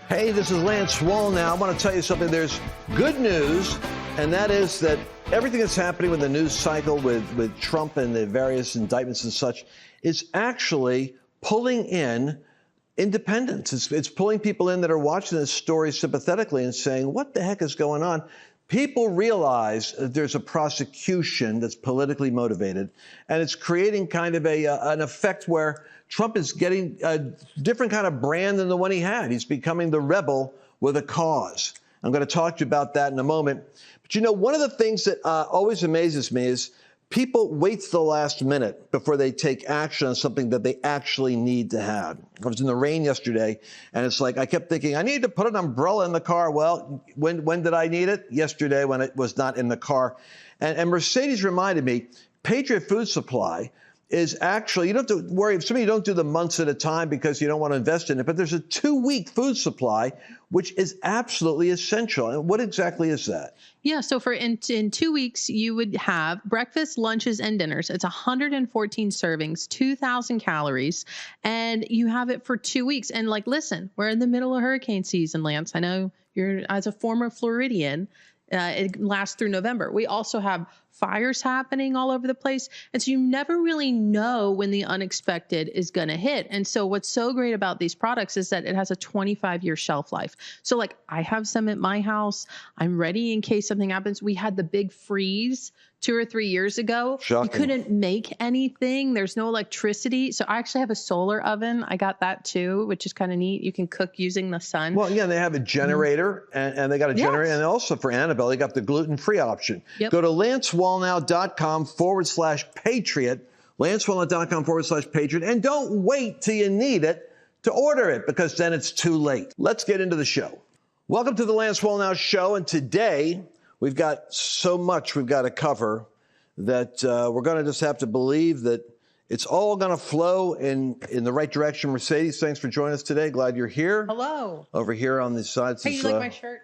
Hey, this is Lance Wall now. I want to tell you something. There's good news, and that is that everything that's happening with the news cycle with Trump and the various indictments and such is actually pulling in independents. It's pulling people in that are watching this story sympathetically and saying, what the heck is going on? People realize that there's a prosecution that's politically motivated, and it's creating kind of an effect where Trump is getting a different kind of brand than the one he had. He's becoming the rebel with a cause. I'm going to talk to you about that in a moment. But, you know, one of the things that always amazes me is people wait to the last minute before they take action on something that they actually need to have. I was in the rain yesterday, and it's like I kept thinking, I need to put an umbrella in the car. Well, when did I need it? Yesterday, when it was not in the car. And Mercedes reminded me, Patriot Food Supply is actually, you don't have to worry if some of you don't do the months at a time because you don't want to invest in it, but there's a 2-week food supply, which is absolutely essential. And what exactly is that? Yeah, so in 2 weeks, you would have breakfast, lunches, and dinners. It's 114 servings, 2,000 calories, and you have it for 2 weeks. And listen, we're in the middle of hurricane season, Lance. I know you're, as a former Floridian, it lasts through November. We also have fires happening all over the place. And so you never really know when the unexpected is going to hit. And so what's so great about these products is that it has a 25-year shelf life. So I have some at my house. I'm ready in case something happens. We had the big freeze 2 or 3 years ago. Shocking. You couldn't make anything. There's no electricity. So I actually have a solar oven. I got that too, which is kind of neat. You can cook using the sun. Well, yeah, they have a generator, and they got a generator. And also for Annabelle, they got the gluten-free option. Yep. Go to lancewallnow.com/patriot, lancewallnow.com/patriot, and don't wait till you need it to order it, because then it's too late. Let's get into the show. Welcome to the Lance Wall Now Show, and today we've got so much we've got to cover that we're going to just have to believe that it's all going to flow in the right direction. Mercedes, thanks for joining us today. Glad you're here. Hello. Over here on the sides. Hey, you like my shirt?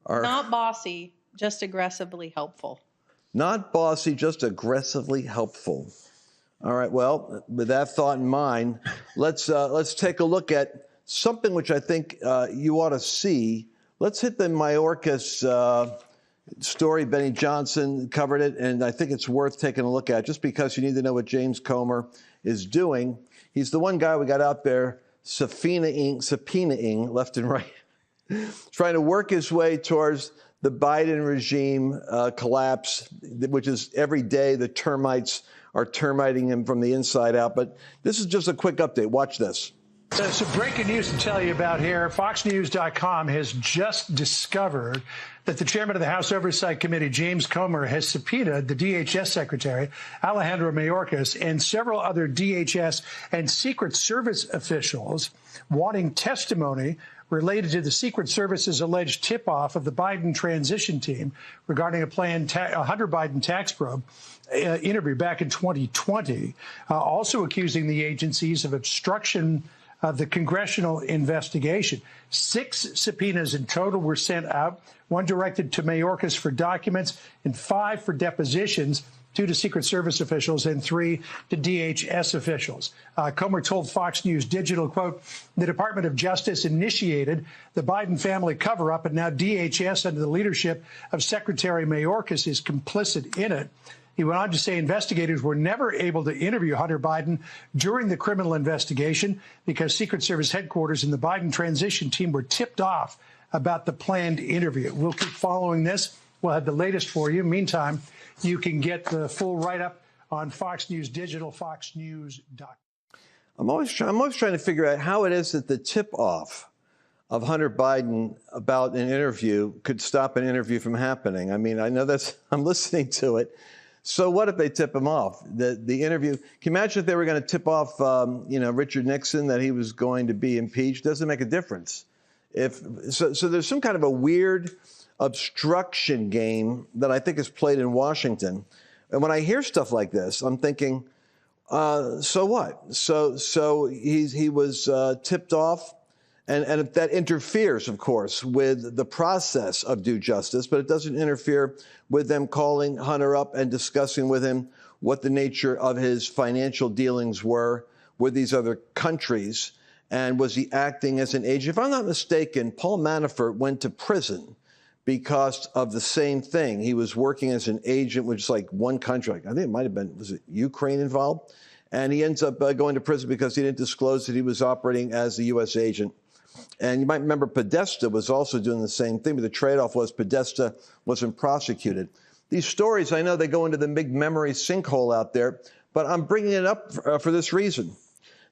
Not bossy, just aggressively helpful. Not bossy, just aggressively helpful. All right. Well, with that thought in mind, let's take a look at something which I think you ought to see. Let's hit the Mayorkas story. Benny Johnson covered it, and I think it's worth taking a look at just because you need to know what James Comer is doing. He's the one guy we got out there subpoenaing left and right, trying to work his way towards the Biden regime collapse, which is every day the termites are termiting him from the inside out. But this is just a quick update. Watch this. Some breaking news to tell you about here. FoxNews.com has just discovered that the chairman of the House Oversight Committee, James Comer, has subpoenaed the DHS Secretary, Alejandro Mayorkas, and several other DHS and Secret Service officials wanting testimony related to the Secret Service's alleged tip-off of the Biden transition team regarding a planned Hunter Biden tax probe interview back in 2020, also accusing the agencies of obstruction of the congressional investigation. 6 subpoenas in total were sent out, 1 directed to Mayorkas for documents and 5 for depositions, 2 to Secret Service officials and 3 to DHS officials. Comer told Fox News Digital, quote, the Department of Justice initiated the Biden family cover-up, and now DHS, under the leadership of Secretary Mayorkas, is complicit in it. He went on to say investigators were never able to interview Hunter Biden during the criminal investigation because Secret Service headquarters and the Biden transition team were tipped off about the planned interview. We'll keep following this. We'll have the latest for you. Meantime, you can get the full write-up on Fox News Digital, foxnews.com. I'm always trying to figure out how it is that the tip-off of Hunter Biden about an interview could stop an interview from happening. I mean, I know I'm listening to it. So what if they tip him off? The interview, can you imagine if they were going to tip off, Richard Nixon that he was going to be impeached? Doesn't make a difference. So there's some kind of a weird obstruction game that I think is played in Washington. And when I hear stuff like this, I'm thinking, so what? So he was tipped off. And that interferes, of course, with the process of due justice, but it doesn't interfere with them calling Hunter up and discussing with him what the nature of his financial dealings were with these other countries. And was he acting as an agent? If I'm not mistaken, Paul Manafort went to prison because of the same thing. He was working as an agent, which is like one country. I think it might have been, was it Ukraine involved? And he ends up going to prison because he didn't disclose that he was operating as a U.S. agent. And you might remember Podesta was also doing the same thing, but the trade-off was Podesta wasn't prosecuted. These stories, I know they go into the big memory sinkhole out there, but I'm bringing it up for this reason.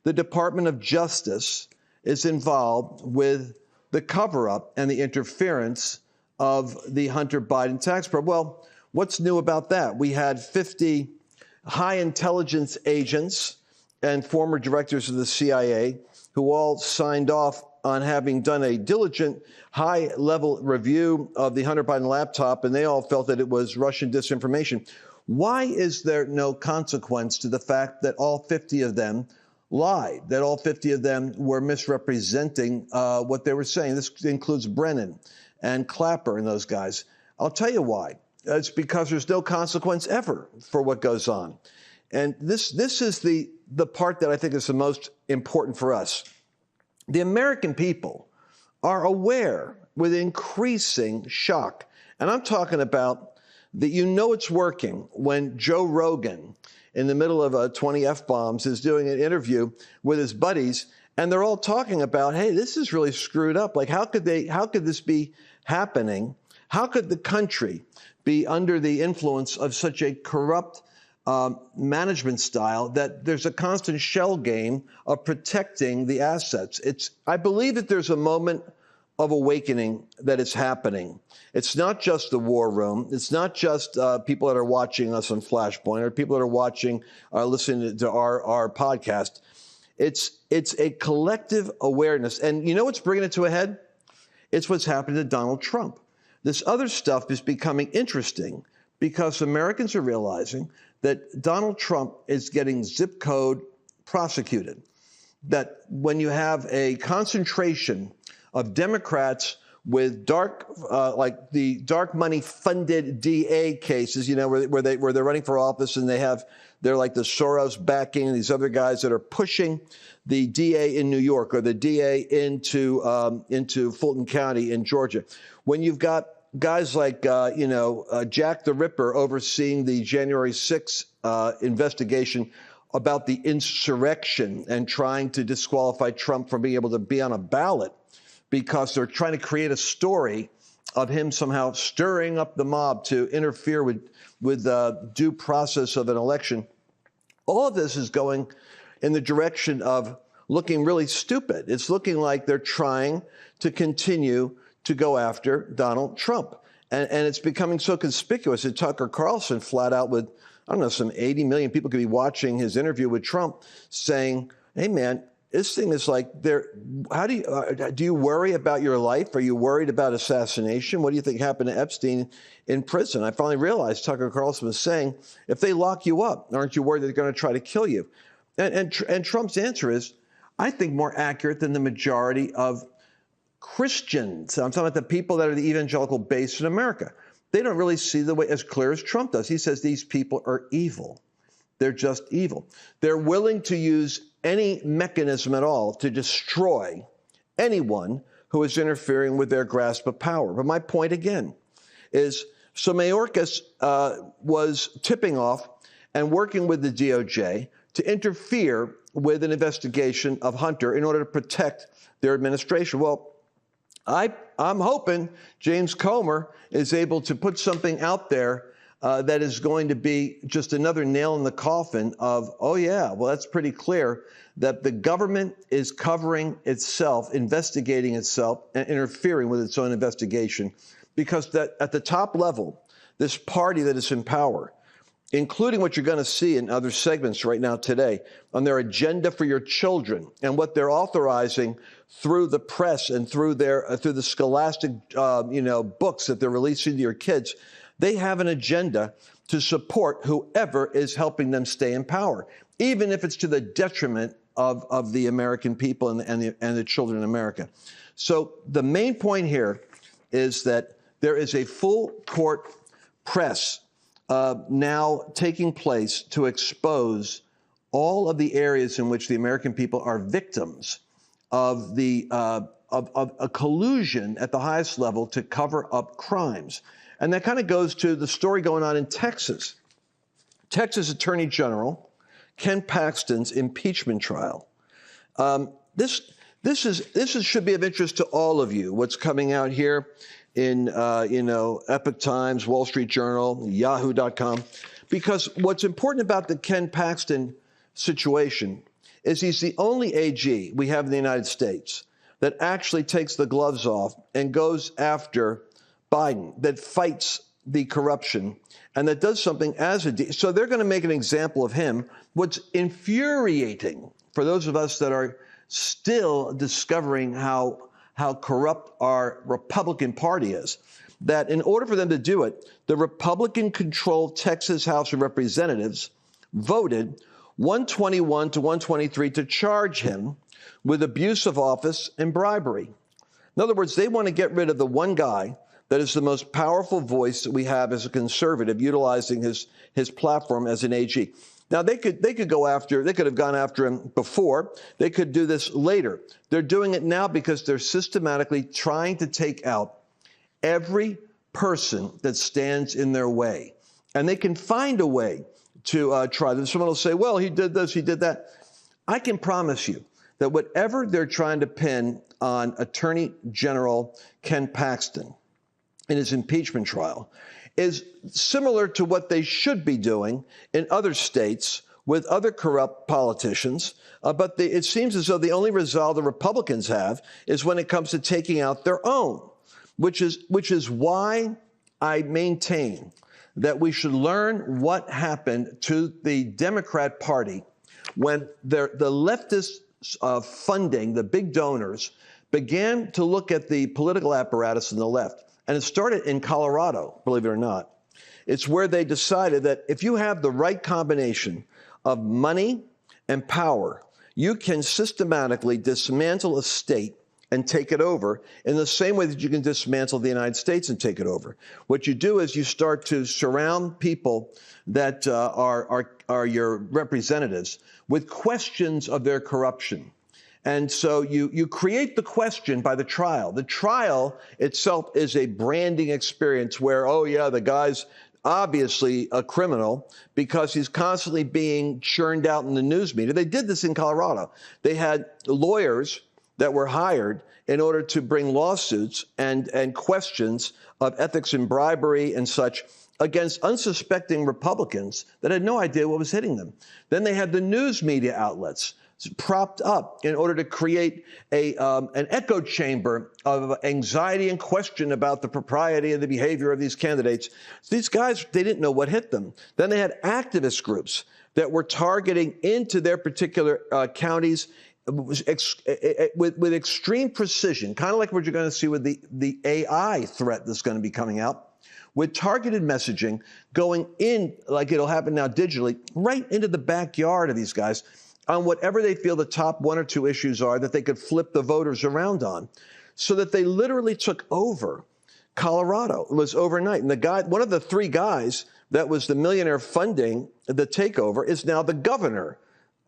The Department of Justice is involved with the cover-up and the interference of the Hunter Biden tax probe. Well, what's new about that? We had 50 high intelligence agents and former directors of the CIA who all signed off on having done a diligent, high-level review of the Hunter Biden laptop, and they all felt that it was Russian disinformation. Why is there no consequence to the fact that all 50 of them lied, that all 50 of them were misrepresenting what they were saying? This includes Brennan and Clapper and those guys. I'll tell you why. It's because there's no consequence ever for what goes on. And this is the part that I think is the most important for us. The American people are aware with increasing shock. And I'm talking about that it's working when Joe Rogan, in the middle of 20 F-bombs, is doing an interview with his buddies, and they're all talking about, hey, this is really screwed up. Like, how could this be happening? How could the country be under the influence of such a corrupt management style that there's a constant shell game of protecting the assets? I believe that there's a moment of awakening that is happening. It's not just the war room. It's not just people that are watching us on Flashpoint or people that are watching or listening to our podcast. It's a collective awareness. And you know what's bringing it to a head? It's what's happening to Donald Trump. This other stuff is becoming interesting because Americans are realizing that Donald Trump is getting zip code prosecuted. That when you have a concentration of Democrats with like the dark money funded DA cases, where they're running for office and they're like the Soros backing these other guys that are pushing the DA in New York or the DA into Fulton County in Georgia. When you've got guys like Jack the Ripper overseeing the January 6th investigation about the insurrection and trying to disqualify Trump from being able to be on a ballot, because they're trying to create a story of him somehow stirring up the mob to interfere with due process of an election. All of this is going in the direction of looking really stupid. It's looking like they're trying to continue to go after Donald Trump. And it's becoming so conspicuous that Tucker Carlson flat out with, I don't know, some 80 million people could be watching his interview with Trump saying, hey, man, this thing is like, how do you worry about your life? Are you worried about assassination? What do you think happened to Epstein in prison? I finally realized Tucker Carlson was saying, if they lock you up, aren't you worried they're going to try to kill you? And Trump's answer is, I think, more accurate than the majority of Christians. I'm talking about the people that are the evangelical base in America. They don't really see the way as clear as Trump does. He says these people are evil. They're just evil. They're willing to use any mechanism at all to destroy anyone who is interfering with their grasp of power. But my point again is, so Mayorkas was tipping off and working with the DOJ to interfere with an investigation of Hunter in order to protect their administration. Well, I'm hoping James Comer is able to put something out there that is going to be just another nail in the coffin of, oh, yeah, well, that's pretty clear that the government is covering itself, investigating itself, and interfering with its own investigation. Because that at the top level, this party that is in power, including what you're going to see in other segments right now today, on their agenda for your children and what they're authorizing through the press and through the scholastic books that they're releasing to your kids, they have an agenda to support whoever is helping them stay in power, even if it's to the detriment of the American people and the children in America. So the main point here is that there is a full court press now taking place to expose all of the areas in which the American people are victims of a collusion at the highest level to cover up crimes. And that kind of goes to the story going on in Texas. Texas Attorney General Ken Paxton's impeachment trial. This should be of interest to all of you. What's coming out here in Epoch Times, Wall Street Journal, Yahoo.com, because what's important about the Ken Paxton situation is he's the only AG we have in the United States that actually takes the gloves off and goes after Biden, that fights the corruption, and that does something as a so they're going to make an example of him. What's infuriating for those of us that are still discovering how corrupt our Republican Party is, that in order for them to do it, the Republican-controlled Texas House of Representatives voted 121 to 123 to charge him with abuse of office and bribery. In other words, they want to get rid of the one guy that is the most powerful voice that we have as a conservative, utilizing his platform as an AG. Now, they could have gone after him before. They could do this later. They're doing it now because they're systematically trying to take out every person that stands in their way. And they can find a way to try this. Someone will say, well, he did this, he did that. I can promise you that whatever they're trying to pin on Attorney General Ken Paxton in his impeachment trial is similar to what they should be doing in other states with other corrupt politicians. But it seems as though the only resolve the Republicans have is when it comes to taking out their own, which is why I maintain that we should learn what happened to the Democrat Party when the leftist funding, the big donors, began to look at the political apparatus on the left. And it started in Colorado, believe it or not. It's where they decided that if you have the right combination of money and power, you can systematically dismantle a state and take it over in the same way that you can dismantle the United States and take it over. What you do is you start to surround people that are your representatives with questions of their corruption. And so you create the question by the trial. The trial itself is a branding experience where, oh, yeah, the guy's obviously a criminal because he's constantly being churned out in the news media. They did this in Colorado. They had lawyers that were hired in order to bring lawsuits and questions of ethics and bribery and such against unsuspecting Republicans that had no idea what was hitting them. Then they had the news media outlets propped up in order to create an echo chamber of anxiety and question about the propriety of the behavior of these candidates. These guys, they didn't know what hit them. Then they had activist groups that were targeting into their particular counties with extreme precision, kind of like what you're going to see with the AI threat that's going to be coming out, with targeted messaging going in, like it'll happen now digitally, right into the backyard of these guys on whatever they feel the top one or two issues are that they could flip the voters around on. So that they literally took over Colorado. It was overnight. And the guy, one of the three guys that was the millionaire funding the takeover, is now the governor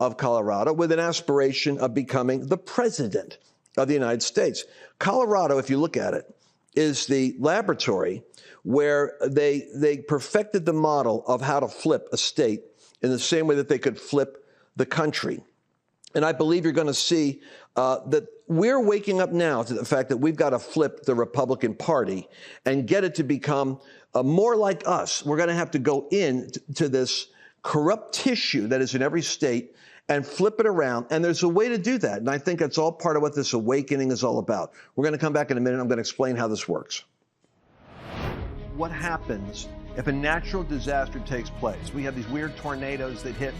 of Colorado with an aspiration of becoming the president of the United States. Colorado, if you look at it, is the laboratory where they perfected the model of how to flip a state in the same way that they could flip the country. And I believe you're going to see that we're waking up now to the fact that we've got to flip the Republican Party and get it to become more like us. We're going to have to go into this corrupt tissue that is in every state and flip it around. And there's a way to do that. And I think that's all part of what this awakening is all about. We're going to come back in a minute. I'm going to explain how this works. What happens if a natural disaster takes place? We have these weird tornadoes that hit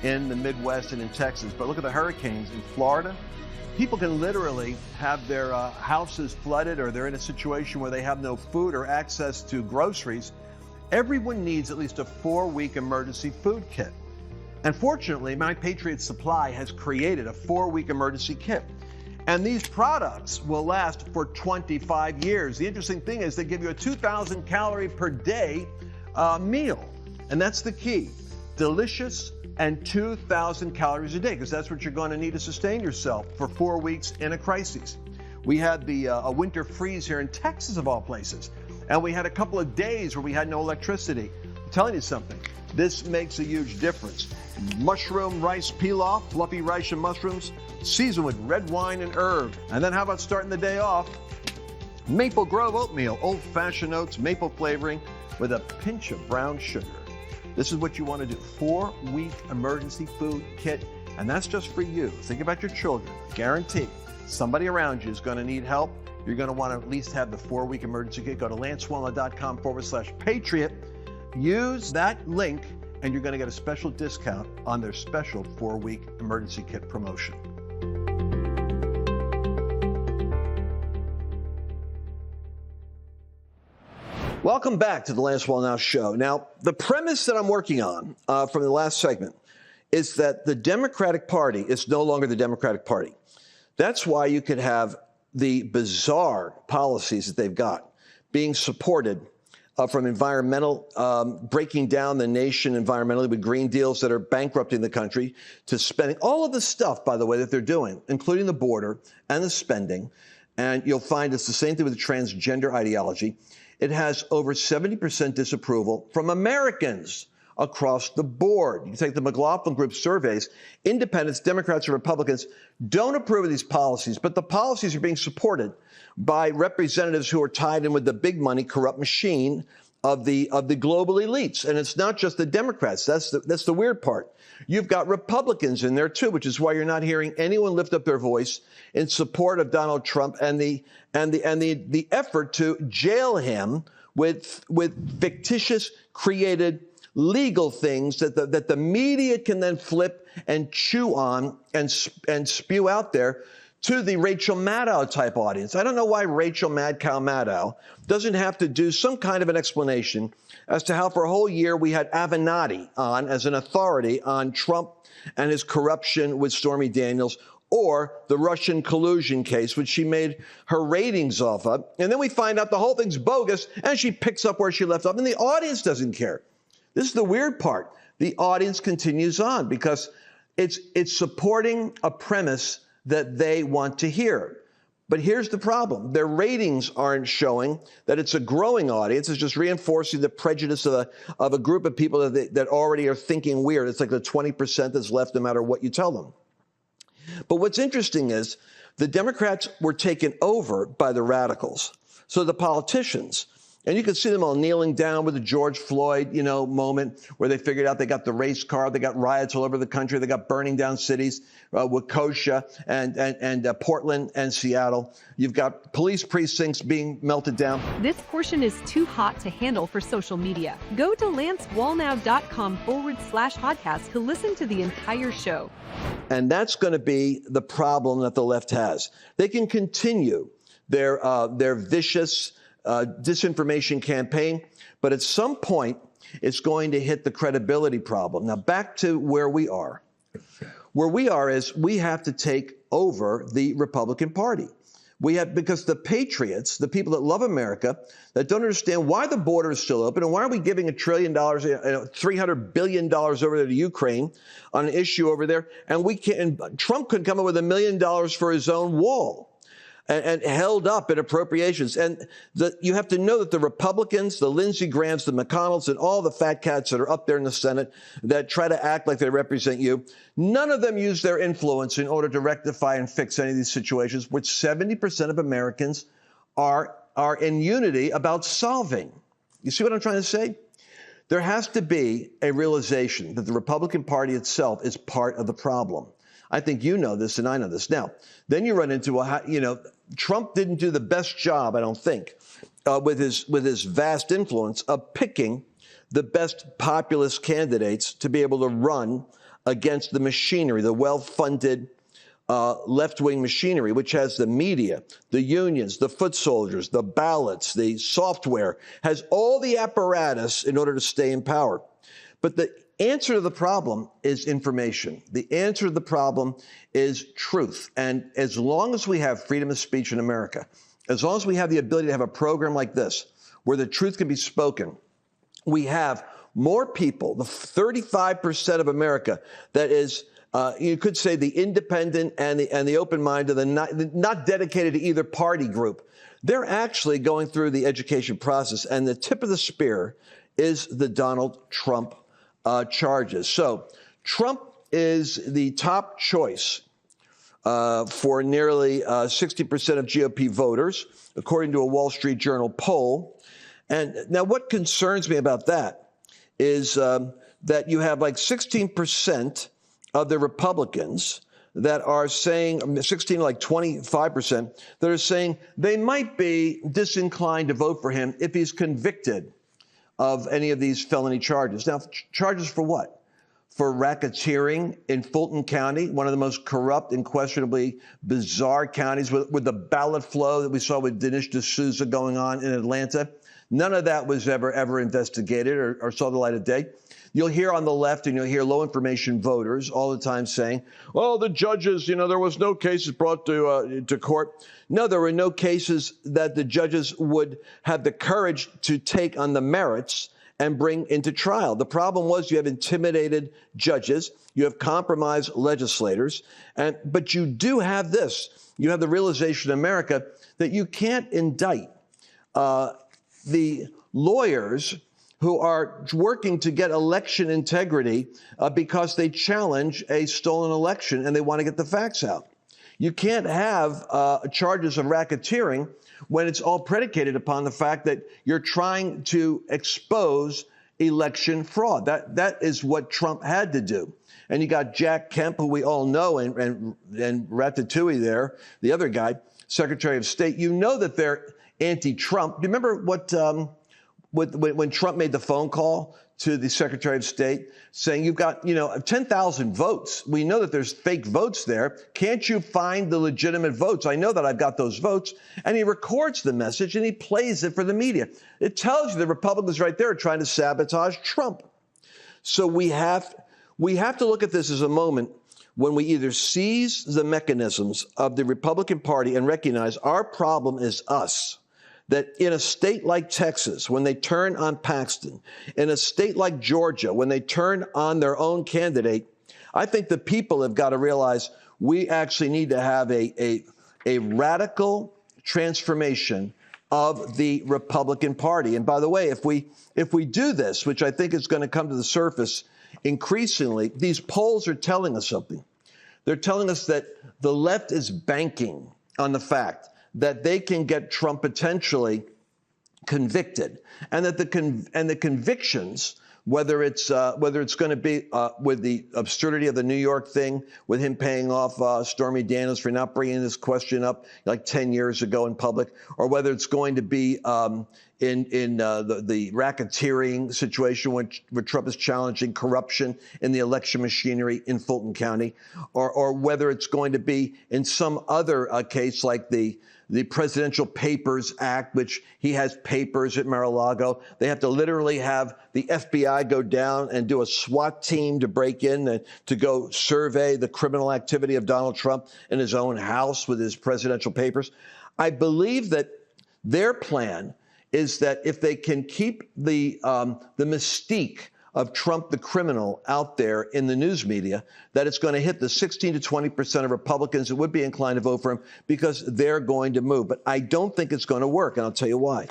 in the Midwest and in Texas, but look at the hurricanes in Florida. People can literally have their houses flooded, or they're in a situation where they have no food or access to groceries. Everyone needs at least a 4-week emergency food kit. And fortunately, My Patriot Supply has created a 4-week emergency kit. And these products will last for 25 years. The interesting thing is they give you a 2,000 calorie per day meal. And that's the key. Delicious, and 2,000 calories a day, because that's what you're going to need to sustain yourself for 4 weeks in a crisis. We had a winter freeze here in Texas, of all places, and we had a couple of days where we had no electricity. I'm telling you something, this makes a huge difference. Mushroom rice pilaf, fluffy rice and mushrooms, seasoned with red wine and herb. And then how about starting the day off? Maple Grove oatmeal, old-fashioned oats, maple flavoring with a pinch of brown sugar. This is what you want to do. 4-week emergency food kit, and that's just for you. Think about your children. Guaranteed, somebody around you is going to need help. You're going to want to at least have the 4-week emergency kit. Go to lancewallnau.com/Patriot. Use that link, and you're going to get a special discount on their special 4-week emergency kit promotion. Welcome back to the Lance Wallnau Show. Now, the premise that I'm working on from the last segment is that the Democratic Party is no longer the Democratic Party. That's why you could have the bizarre policies that they've got being supported from environmental, breaking down the nation environmentally with green deals that are bankrupting the country, to spending, all of the stuff, by the way, that they're doing, including the border and the spending. And you'll find it's the same thing with the transgender ideology. It has over 70% disapproval from Americans across the board. You take the McLaughlin Group surveys, independents, Democrats, and Republicans don't approve of these policies, but the policies are being supported by representatives who are tied in with the big money corrupt machine of the global elites. And it's not just the Democrats. That's the weird part. You've got Republicans in there too, which is why you're not hearing anyone lift up their voice in support of Donald Trump and the effort to jail him with fictitious created legal things that the media can then flip and chew on and spew out there to the Rachel Maddow type audience. I don't know why Rachel Mad Cow Maddow doesn't have to do some kind of an explanation as to how for a whole year we had Avenatti on as an authority on Trump and his corruption with Stormy Daniels, or the Russian collusion case, which she made her ratings off of. And then we find out the whole thing's bogus, and she picks up where she left off, and the audience doesn't care. This is the weird part. The audience continues on because it's supporting a premise that they want to hear. But here's the problem. Their ratings aren't showing that it's a growing audience. It's just reinforcing the prejudice of a group of people that already are thinking weird. It's like the 20% that's left no matter what you tell them. But what's interesting is the Democrats were taken over by the radicals. So the politicians, and you can see them all kneeling down with the George Floyd, moment where they figured out they got the race car, they got riots all over the country, they got burning down cities, Waukesha and Portland and Seattle. You've got police precincts being melted down. This portion is too hot to handle for social media. Go to lancewallnau.com/podcast to listen to the entire show. And that's going to be the problem that the left has. They can continue their vicious disinformation campaign, but at some point, it's going to hit the credibility problem. Now, back to where we are. Where we are is we have to take over the Republican Party. Because the patriots, the people that love America, that don't understand why the border is still open and why are we giving $1 trillion, $300 billion over there to Ukraine on an issue over there, and Trump could come up with $1 million for his own wall. And held up in appropriations. And you have to know that the Republicans, the Lindsey Grahams, the McConnells, and all the fat cats that are up there in the Senate that try to act like they represent you, none of them use their influence in order to rectify and fix any of these situations, which 70% of Americans are in unity about solving. You see what I'm trying to say? There has to be a realization that the Republican Party itself is part of the problem. I think you know this and I know this. Now, then you run into, Trump didn't do the best job, I don't think, with his vast influence of picking the best populist candidates to be able to run against the machinery, the well-funded left-wing machinery, which has the media, the unions, the foot soldiers, the ballots, the software, has all the apparatus in order to stay in power. But the answer to the problem is information. The answer to the problem is truth. And as long as we have freedom of speech in America, as long as we have the ability to have a program like this, where the truth can be spoken, we have more people, the 35% of America that is, you could say, the independent and the open-minded, the not dedicated to either party group, they're actually going through the education process. And the tip of the spear is the Donald Trump charges. So Trump is the top choice for nearly 60% of GOP voters, according to a Wall Street Journal poll. And now what concerns me about that is that you have like 16% of the Republicans that are saying, 16 like 25%, that are saying they might be disinclined to vote for him if he's convicted of any of these felony charges. Now, charges for what? For racketeering in Fulton County, one of the most corrupt and questionably bizarre counties with the ballot flow that we saw with Dinesh D'Souza going on in Atlanta. None of that was ever investigated or saw the light of day. You'll hear on the left and you'll hear low information voters all the time saying, well, the judges, there was no cases brought to court. No, there were no cases that the judges would have the courage to take on the merits and bring into trial. The problem was you have intimidated judges, you have compromised legislators, but you do have this. You have the realization in America that you can't indict the lawyers who are working to get election integrity because they challenge a stolen election and they want to get the facts out. You can't have charges of racketeering when it's all predicated upon the fact that you're trying to expose election fraud. That is what Trump had to do. And you got Jack Kemp, who we all know, and Ratatouille there, the other guy, Secretary of State. You know that they're anti-Trump. Do you remember when Trump made the phone call to the Secretary of State saying, you've got, 10,000 votes. We know that there's fake votes there. Can't you find the legitimate votes? I know that I've got those votes. And he records the message and he plays it for the media. It tells you the Republicans right there are trying to sabotage Trump. So we have to look at this as a moment when we either seize the mechanisms of the Republican Party and recognize our problem is us. That in a state like Texas, when they turn on Paxton, in a state like Georgia, when they turn on their own candidate, I think the people have got to realize we actually need to have a radical transformation of the Republican Party. And by the way, if we do this, which I think is going to come to the surface increasingly, these polls are telling us something. They're telling us that the left is banking on the fact that they can get Trump potentially convicted, and that the convictions, whether it's going to be with the absurdity of the New York thing, with him paying off Stormy Daniels for not bringing this question up like 10 years ago in public, or whether it's going to be in the racketeering situation where Trump is challenging corruption in the election machinery in Fulton County, or whether it's going to be in some other case like the Presidential Papers Act, which he has papers at Mar-a-Lago. They have to literally have the FBI go down and do a SWAT team to break in and to go survey the criminal activity of Donald Trump in his own house with his presidential papers. I believe that their plan is that if they can keep the mystique of Trump the criminal out there in the news media, that it's going to hit the 16 to 20% of Republicans that would be inclined to vote for him because they're going to move. But I don't think it's going to work, and I'll tell you why.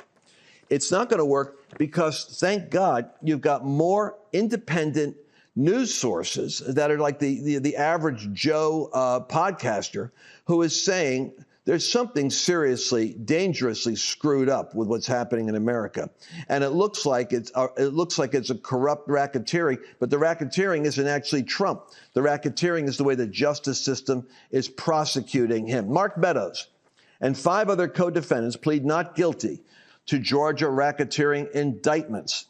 It's not going to work because, thank God, you've got more independent news sources that are like the average Joe podcaster who is saying there's something seriously, dangerously screwed up with what's happening in America. And it looks like it's a corrupt racketeering, but the racketeering isn't actually Trump. The racketeering is the way the justice system is prosecuting him. Mark Meadows and 5 other co-defendants plead not guilty to Georgia racketeering indictments.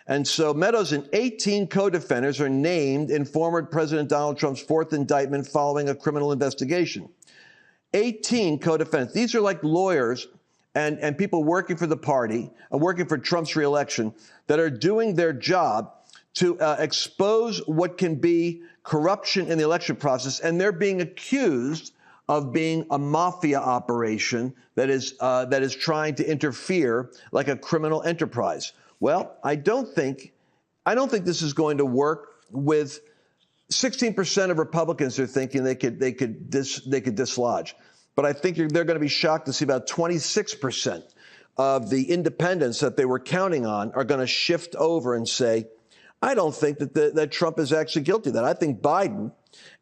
And so Meadows and 18 co-defendants are named in former President Donald Trump's 4th indictment following a criminal investigation. 18 co-defendants. These are like lawyers and people working for the party and working for Trump's reelection that are doing their job to expose what can be corruption in the election process. And they're being accused of being a mafia operation that is trying to interfere like a criminal enterprise. Well, I don't think I don't think this is going to work with 16% of Republicans are thinking they could dislodge. But I think they're going to be shocked to see about 26% of the independents that they were counting on are going to shift over and say, I don't think that Trump is actually guilty of that. I think Biden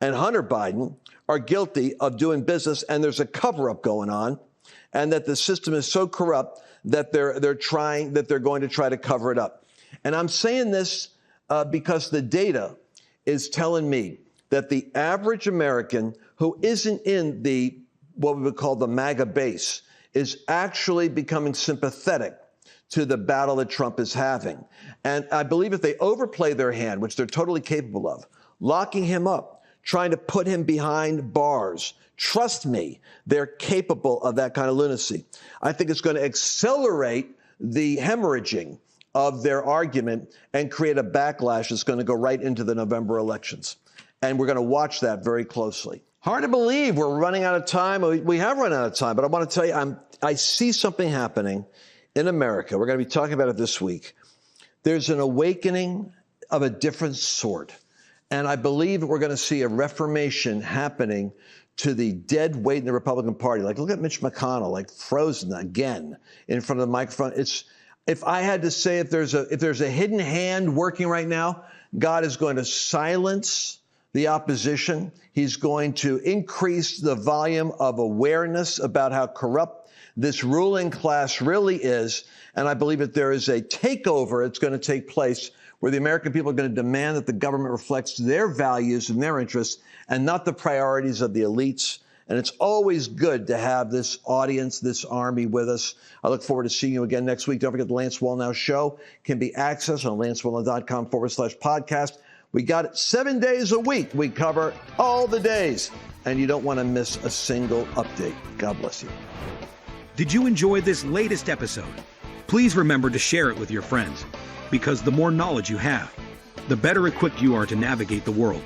and Hunter Biden are guilty of doing business, and there's a cover-up going on, and that the system is so corrupt that they're going to try to cover it up. And I'm saying this because the data is telling me that the average American who isn't in what we would call the MAGA base is actually becoming sympathetic to the battle that Trump is having. And I believe if they overplay their hand, which they're totally capable of, locking him up, trying to put him behind bars, trust me, they're capable of that kind of lunacy. I think it's going to accelerate the hemorrhaging of their argument and create a backlash that's going to go right into the November elections. And we're going to watch that very closely. Hard to believe we're running out of time. We have run out of time, but I want to tell you, I see something happening in America. We're going to be talking about it this week. There's an awakening of a different sort. And I believe we're going to see a reformation happening to the dead weight in the Republican Party. Like, look at Mitch McConnell, like frozen again in front of the microphone. If I had to say if there's a hidden hand working right now, God is going to silence the opposition. He's going to increase the volume of awareness about how corrupt this ruling class really is. And I believe that there is a takeover that's going to take place where the American people are going to demand that the government reflects their values and their interests and not the priorities of the elites. And it's always good to have this audience, this army with us. I look forward to seeing you again next week. Don't forget the Lance Wallnau Show can be accessed on lancewallnau.com/podcast. We got it 7 days a week. We cover all the days, and you don't want to miss a single update. God bless you. Did you enjoy this latest episode? Please remember to share it with your friends, because the more knowledge you have, the better equipped you are to navigate the world.